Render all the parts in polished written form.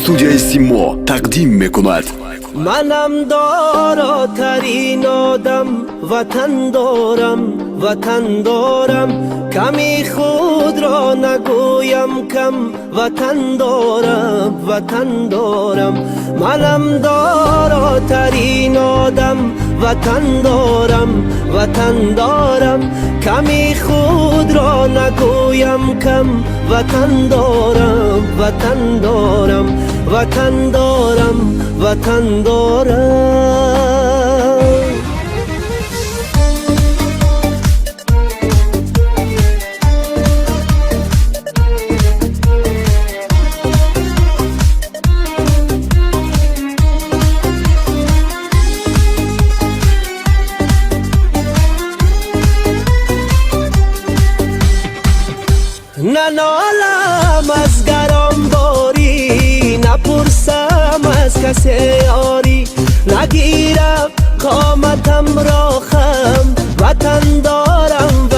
студияи Симо тақдим мекунад. منم داراترین آدم وطن دارم کمی خود را نگویم کم وطن دارم منم داراترین آدم وطن دارم کمی خود را نگویم کم وطن دارم ننالم از گران باری نپرسم از کسی یاری نگیرم قامتم را خم وطن دارم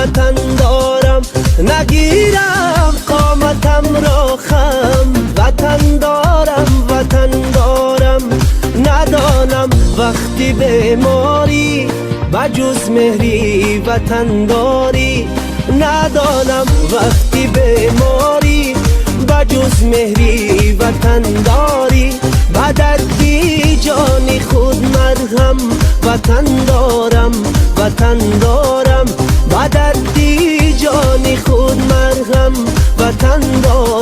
نگیرم قامتم را خم وطن دارم ندانم وقتی بیماری بجز مهری وطن داری ندانم وقتی بیماری بجز مهری وطن داری بدردی جانی خود مرهم وطن دارم بدردی جانی خود مرهم وطن دارم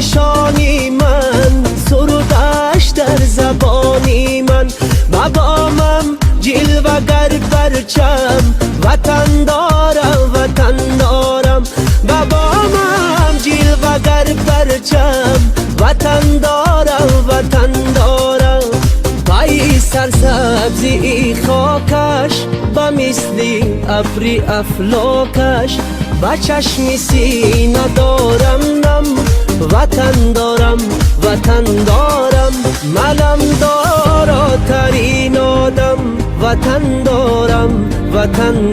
نشانی من سرودش در زبانی من بابامم جلوگر پرچم وطن دارم بابامم جلوگر پرچم وطن دارم پای سرسبزی خاکش با مثلی ابری افلاکش با چشم سینه دارم نم وطن دارم منم داراترین آدم وطن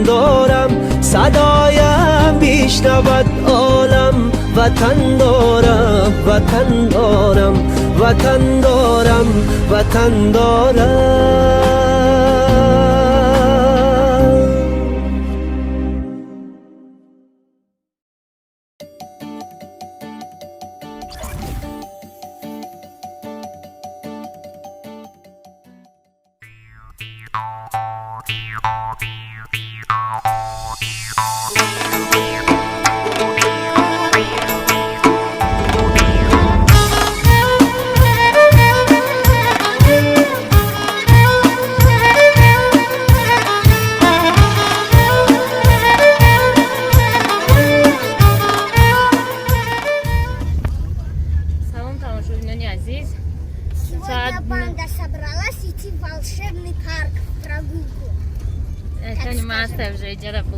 دارم صدایم بیشنود عالم وطن دارم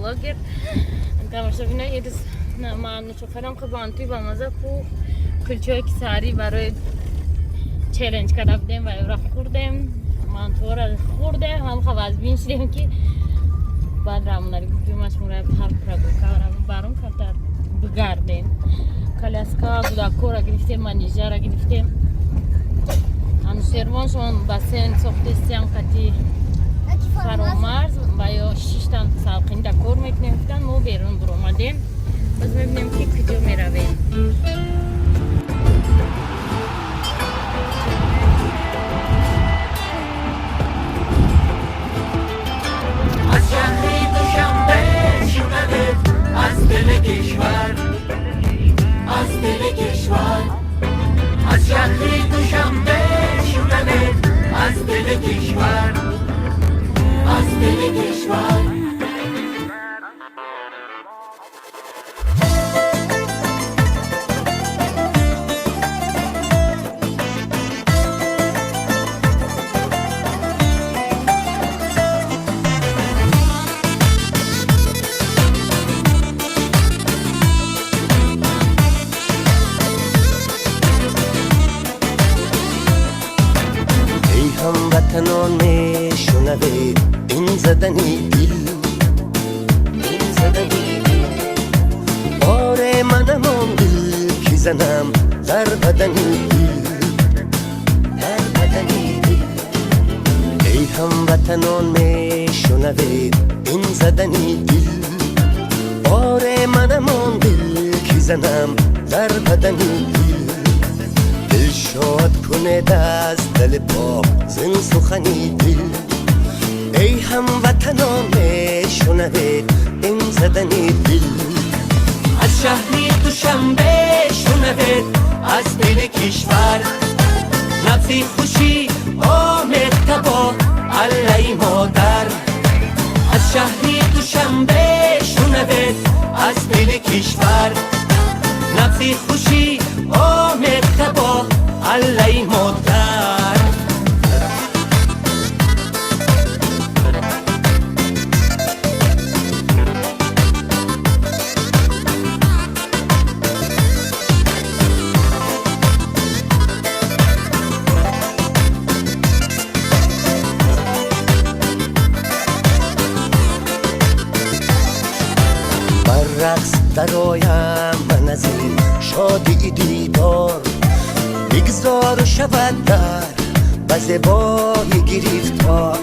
блогер. Тамаша бина едис ман шоферам хабантуй ба маза ку кулчои кисари барои челленж карда будем ва евра хурдем ман туора хурдем ҳам хаваз бин шидем ки баъд рамунари гуҷумаш мура парк прогулка баром карда бигардем коляска гудакора гирифтем манижара гирифтем анушервоншон бассейн сохтестиам кати фаромарз ва ё 6 та салқинда кор мекунем гуфтан мо берун буромадем боз мебинем ки куҷо меравем аз шаҳри душанбе шунавед аз дили кишвар аз дили кишвар аз шаҳри душанбе шунавед аз дили кишвар از دل کشور هموطنان میشنوید این زدنی دل، این زدنی دل. باره منم آن دل که زنم در بدنی دل، در بدنی دل. ای هموطنان میشنوید این زدنی دل، باره منم آن دل که زنم در بدنی دل. دل شاد کنه از دل پاک زن سخنی دل. ای هموطنان میشنوید این زدنی دل. از شهری دوشنبه شنوید از دل کشور نبضی خوشی آمد تبا علی مادر. از شهری دوشنبه شنوید از دل کشور نبضی خوشی آمد تبا علی مادر. رقص درایم من از این شادی دیدار، بگذار و شود در بزبای گریفتار.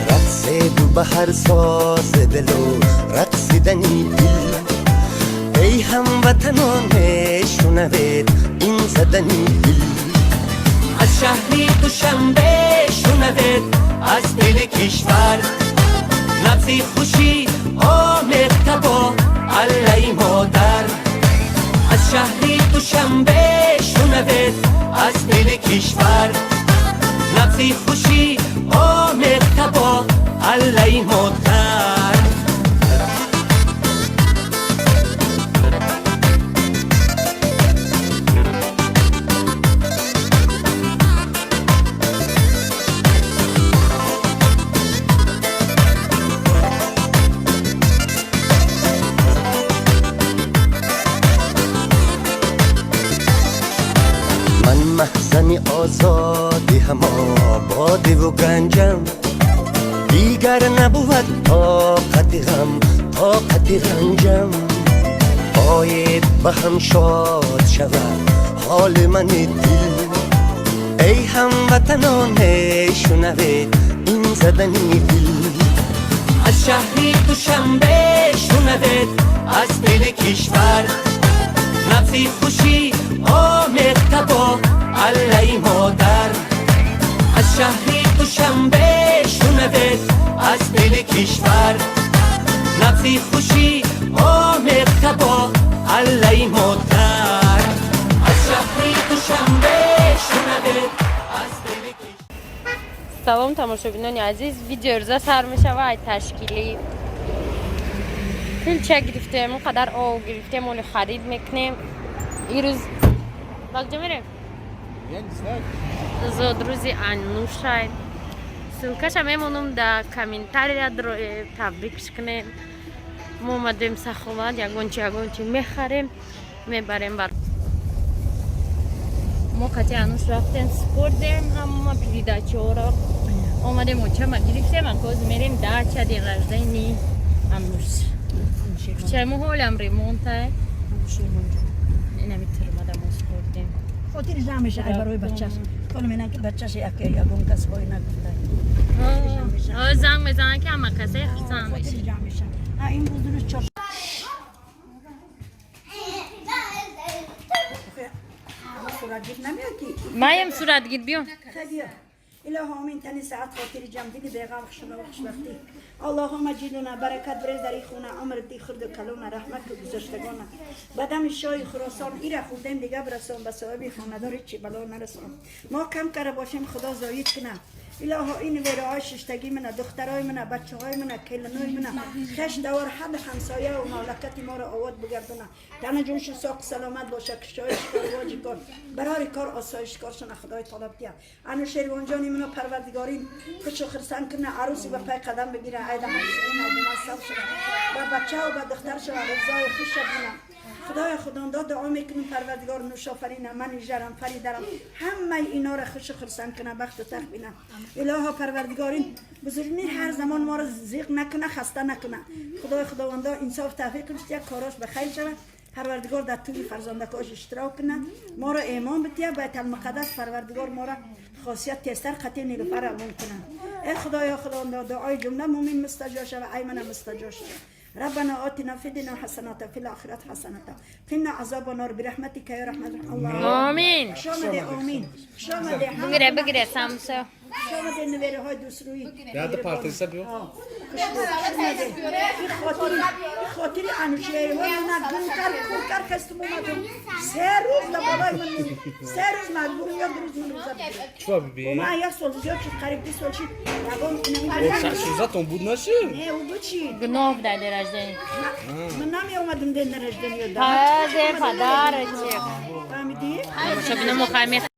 رقص دو به هر ساز دل و رقصیدنی دل. ای هموطنان میشنوید این زدنی دل. از شهری دوشنبه شنوید از دل کشور نبضی خوشی آمد تبا علی مادر. از شهری دوشنبه شنوید از دل کشور نبضی خوشی آمد تبا علی مادر. محزن آزادی هم آبادی و گنجم، دیگر نبود طاقت غم طاقت رنجم. باید به هم شاد شود حال من دل. ای هموطنان میشنوید این زدنی دل. از شهری دوشنبه شنوید از دل کشور نبضی خوشی آمد تبا علی مادر. از شهری دوشنبه شنوید از دل کشور نبضی خوشی آمد تبا علی مادر. از شهری دوشنبه شنوید از دل کشور. سلام تماشابینان عزیز، ویدیو روزا سر میشه و تشکیلی کلچه گرفتیم، اونقدر آو گرفتیم اونو خرید میکنیم. این روز کجا میریم؟ زودروزی انوش شاید سلکش هم میمونم در کامنتاری تبریکش کنیم. ما اومدیم سخومت یگونچی میخریم میبریم بر ما کتی انوش رفتیم سپردیم همه پیریداچه ها را اومدیم اوچه ما گرفتیم اکوز میریم داچه دی غرزینی انوش چه محولم ریمونته نمیتر مدام سپردیم خاطر جمعش ای برای بچه‌ش کلم اینا که بچه‌ش یگون کس بای نگفته زنگ میزنن که همه کسی خرسان خاطر جمعش این بودن چاپ صورت گیر نمیاد کی مایم صورت گیر بیون خدیا الهی آمین تنی ساعت خاطر جمع دیگه بیغم خشم و خوشبختی اللهم جلونا برکت برز در خونه عمر دی خرد و کلونا رحمت و گذشتگانا بدم شای خراسان ایره خودم دیگه برسون به صاحب خاندار چی بلا نرسون ما کم کرده باشیم خدا زایید کنه الهی این ویرای ششتگی منه دخترای منه بچهای منه کلنوی منه خش دور حد همسایه و مملکت ما را آواد بگردونه تنه جونش ساق سلامت باشه کشایش کار واجی کن برای کار آسایش کارشون خدای طلب دیا انو شیروان جانی منو پروردگارین خوش و خرسان کنه عروسی به پای قدم بگیره عید همسایه و مصاب شده و بچه و به دختر شده رضای خوش بینه خدای خداوندا دعا میکنیم پروردگار نوش آفرینه من جرم فریدرم همه اینا را خوش خرسند کنه بخت و تخت بینه الها پروردگارین بزرگین هر زمان ما را زیغ نکنه خسته نکنه خدای خداوندا انصاف توفیق کنه یک کاراش به خیر شود پروردگار در طول فرزندکاش اشتراک کنه ما را ایمان بتیه بیت المقدس پروردگار ما را خاصیت تیستر قطعی نیلوفر علم کنه ای خدایا خداوندا دعای جمله مومن مستجاب شود ای من مستجاب شود ربنا آتنا في الدنيا حسنة في الآخرة حسنة قنا عذاب النار برحمتك يا رحمة الله آمین شامده آمین شامده بگیره سامسا شامده نویره های دوسروی Nerede partisi bu? خاطری انوشیه و من گونکر کستم اومدم 3 روز لبالای من 3 روز مجبور یا 2 روز من روزه بگیرم Çuva bebeği. و من یک سال زیاد شد قریب 2 سال شد لبام Zaten bu nasıl? نه او بچی گناه در درجه من نمی اومدم دین رجدنی تازه پدر چه فهمیدی؟ شبیه مخیمه